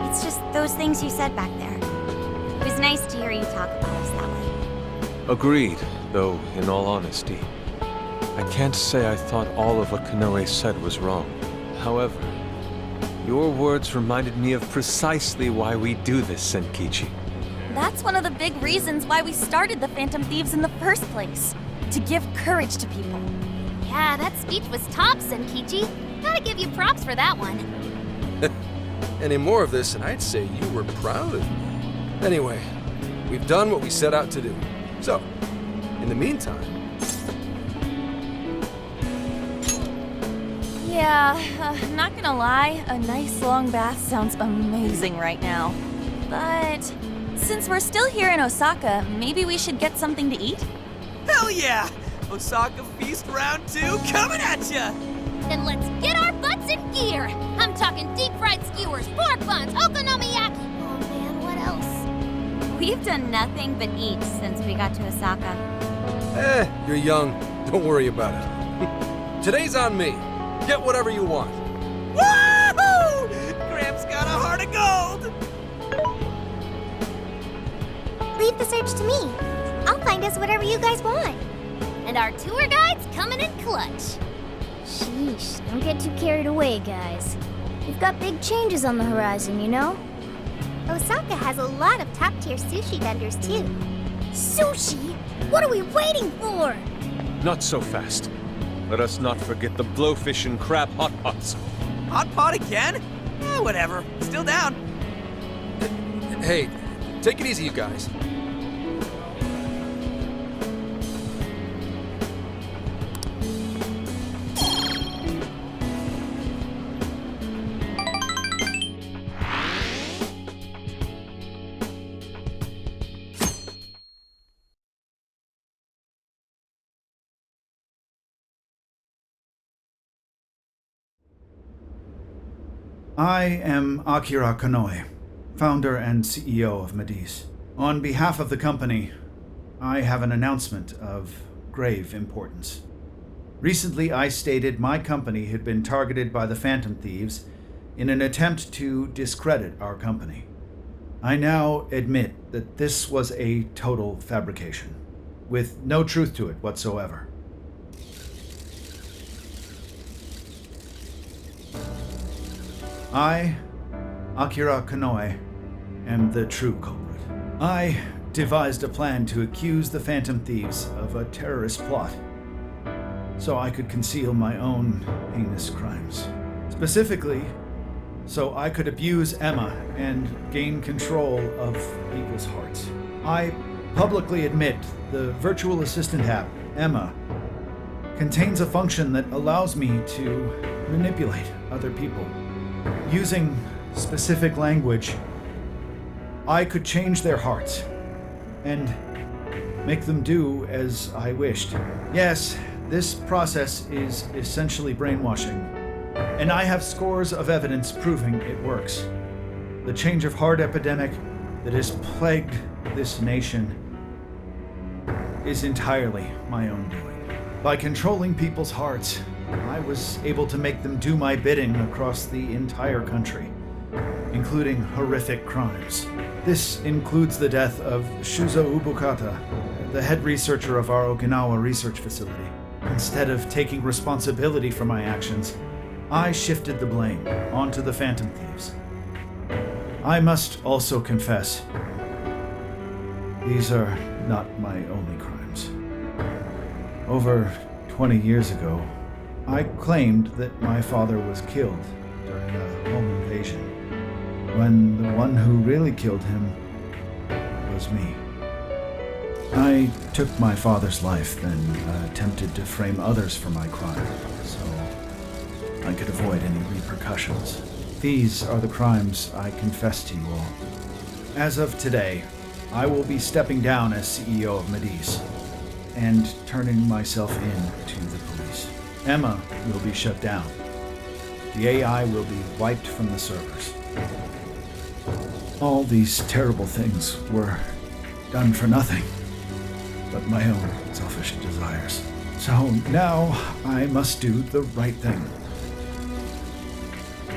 It's just those things you said back there. It was nice to hear you talk about us that way. Agreed, though, in all honesty, I can't say I thought all of what Konoe said was wrong. However, your words reminded me of precisely why we do this, Zenkichi. That's one of the big reasons why we started the Phantom Thieves in the first place. To give courage to people. Yeah, that speech was tops, Zenkichi. Gotta give you props for that one. Any more of this, and I'd say you were proud of me. Anyway, we've done what we set out to do. So, in the meantime... Yeah, not gonna lie, a nice long bath sounds amazing right now. But since we're still here in Osaka, maybe we should get something to eat? Hell yeah! Osaka Feast Round 2 coming at ya! Then let's get our butts in gear! I'm talking deep-fried skewers, pork buns, okonomiyaki! Oh man, what else? We've done nothing but eat since we got to Osaka. You're young. Don't worry about it. Today's on me. Get whatever you want. Woohoo! Gramps got a heart of gold! Leave the search to me. I'll find us whatever you guys want. And our tour guide's coming in clutch. Sheesh, don't get too carried away, guys. We've got big changes on the horizon, you know? Osaka has a lot of top-tier sushi vendors, too. Sushi? What are we waiting for? Not so fast. Let us not forget the blowfish and crab hot pots. Hot pot again? Whatever. Still down. Hey, take it easy, you guys. I am Akira Konoe, founder and CEO of Medis. On behalf of the company, I have an announcement of grave importance. Recently, I stated my company had been targeted by the Phantom Thieves in an attempt to discredit our company. I now admit that this was a total fabrication, with no truth to it whatsoever. I, Akira Konoe, am the true culprit. I devised a plan to accuse the Phantom Thieves of a terrorist plot, so I could conceal my own heinous crimes. Specifically, so I could abuse Emma and gain control of people's hearts. I publicly admit the virtual assistant app, Emma, contains a function that allows me to manipulate other people. Using specific language, I could change their hearts and make them do as I wished. Yes, this process is essentially brainwashing, and I have scores of evidence proving it works. The change of heart epidemic that has plagued this nation is entirely my own doing. By controlling people's hearts, I was able to make them do my bidding across the entire country, including horrific crimes. This includes the death of Shuzo Ubukata, the head researcher of our Okinawa research facility. Instead of taking responsibility for my actions, I shifted the blame onto the Phantom Thieves. I must also confess, these are not my only crimes. Over 20 years ago, I claimed that my father was killed during a home invasion, when the one who really killed him was me. I took my father's life, then attempted to frame others for my crime, so I could avoid any repercussions. These are the crimes I confess to you all. As of today, I will be stepping down as CEO of Medice and turning myself in to the police. Emma will be shut down. The AI will be wiped from the servers. All these terrible things were done for nothing but my own selfish desires. So now I must do the right thing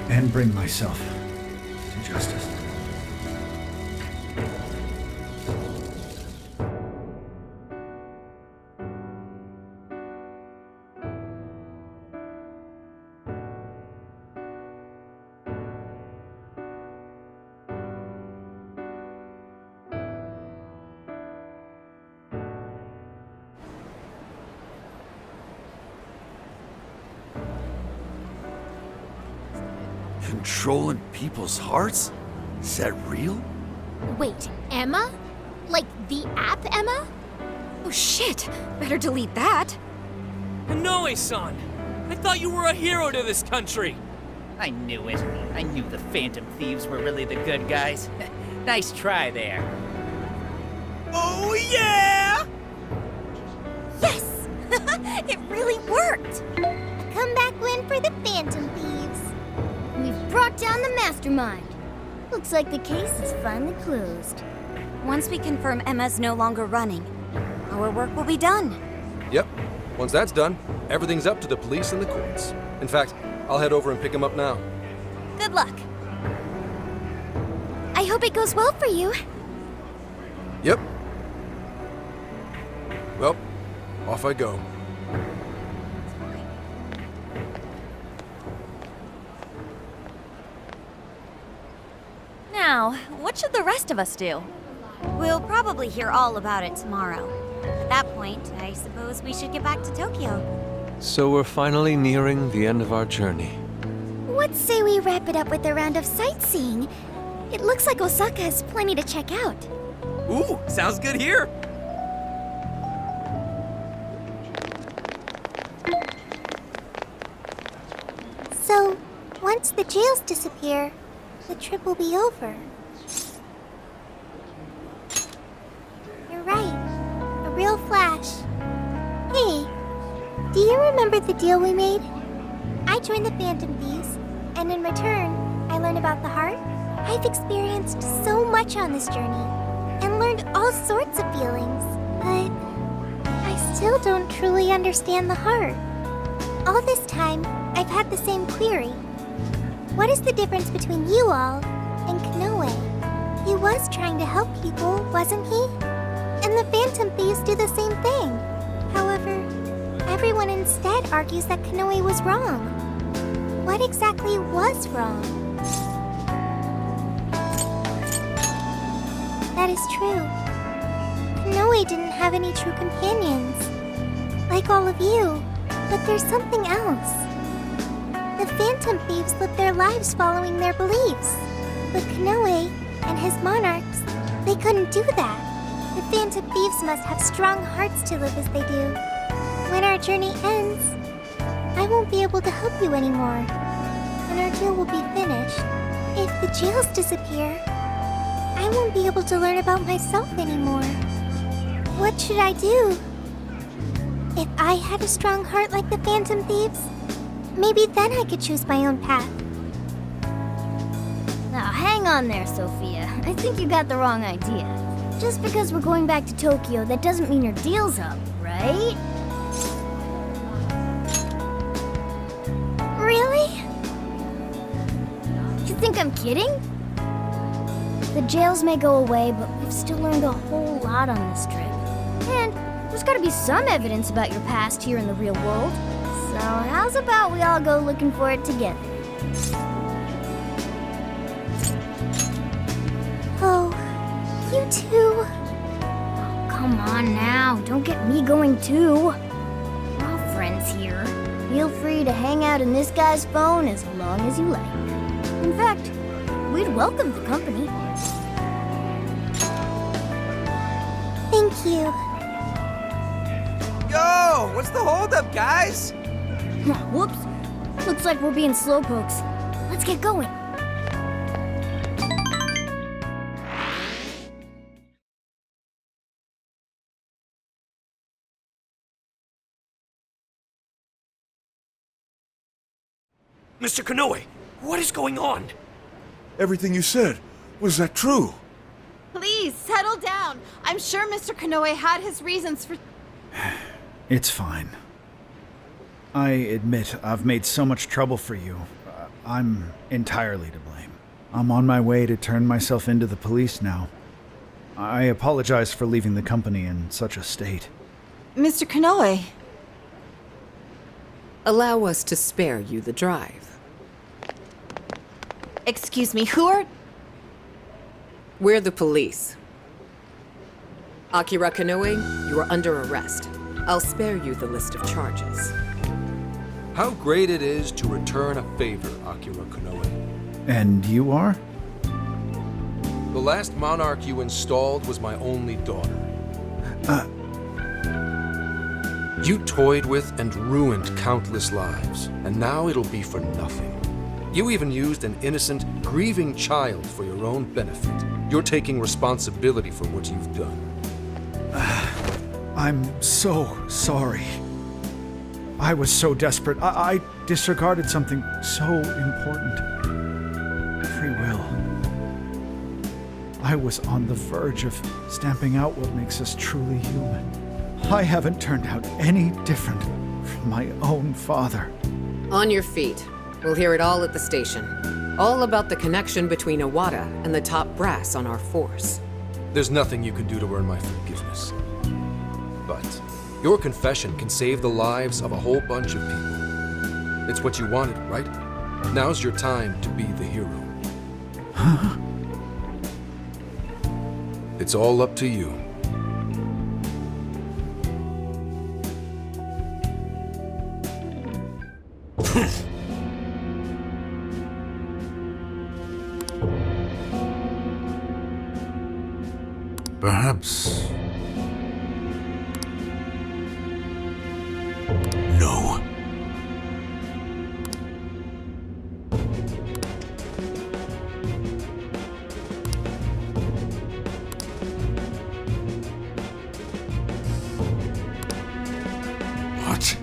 and bring myself to justice. Controlling people's hearts? Is that real? Wait, Emma? Like the app Emma? Oh shit! Better delete that. Konoe-san! I thought you were a hero to this country! I knew it. I knew the Phantom Thieves were really the good guys. Nice try there. Oh yeah! Yes! It really worked! A comeback win for the Phantom Thieves. We've brought down the mastermind. Looks like the case is finally closed. Once we confirm Emma's no longer running, our work will be done. Yep. Once that's done, everything's up to the police and the courts. In fact, I'll head over and pick him up now. Good luck. I hope it goes well for you. Yep. Well, off I go. Now, what should the rest of us do? We'll probably hear all about it tomorrow. At that point, I suppose we should get back to Tokyo. So we're finally nearing the end of our journey. What say we wrap it up with a round of sightseeing? It looks like Osaka has plenty to check out. Ooh, sounds good here! So, once the jails disappear, the trip will be over. You're right. A real flash. Hey, do you remember the deal we made? I joined the Phantom Thieves, and in return, I learned about the heart. I've experienced so much on this journey, and learned all sorts of feelings, but I still don't truly understand the heart. All this time, I've had the same query. What is the difference between you all and Konoe? You was trying to help people, wasn't he? And the Phantom Thieves do the same thing. However, everyone instead argues that Konoe was wrong. What exactly was wrong? That is true. Konoe didn't have any true companions. Like all of you. But there's something else. The Phantom Thieves live their lives following their beliefs. But Konoe and his monarchs, they couldn't do that. The Phantom Thieves must have strong hearts to live as they do. When our journey ends, I won't be able to help you anymore. And our deal will be finished. If the jails disappear, I won't be able to learn about myself anymore. What should I do? If I had a strong heart like the Phantom Thieves, maybe then I could choose my own path. Now, hang on there, Sophia. I think you got the wrong idea. Just because we're going back to Tokyo, that doesn't mean your deal's up, right? Really? You think I'm kidding? The jails may go away, but we've still learned a whole lot on this trip. And there's gotta be some evidence about your past here in the real world. So how's about we all go looking for it together? Oh, you too? Oh, come on now, don't get me going too. We're all friends here. Feel free to hang out in this guy's phone as long as you like. In fact, we'd welcome the company. Thank you. Yo, what's the holdup, guys? Whoops. Looks like we're being slowpokes. Let's get going. Mr. Konoe, what is going on? Everything you said, was that true? Please, settle down. I'm sure Mr. Konoe had his reasons for... It's fine. I admit I've made so much trouble for you. I'm entirely to blame. I'm on my way to turn myself into the police now. I apologize for leaving the company in such a state. Mr. Konoe. Allow us to spare you the drive. Excuse me, who are... We're the police. Akira Konoe, you are under arrest. I'll spare you the list of charges. How great it is to return a favor, Akira Konoe. And you are? The last monarch you installed was my only daughter. You toyed with and ruined countless lives, and now it'll be for nothing. You even used an innocent, grieving child for your own benefit. You're taking responsibility for what you've done. I'm so sorry. I was so desperate. I disregarded something so important. Free will. I was on the verge of stamping out what makes us truly human. I haven't turned out any different from my own father. On your feet. We'll hear it all at the station. All about the connection between Owada and the top brass on our force. There's nothing you can do to earn my forgiveness. But your confession can save the lives of a whole bunch of people. It's what you wanted, right? Now's your time to be the hero. Huh? It's all up to you. Perhaps... No. What?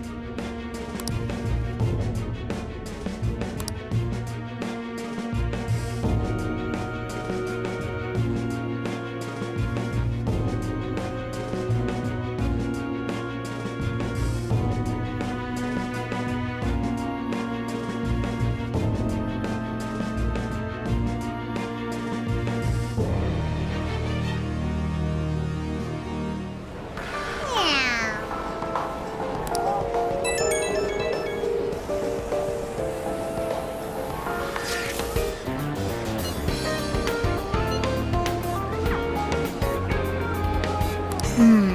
Hmm.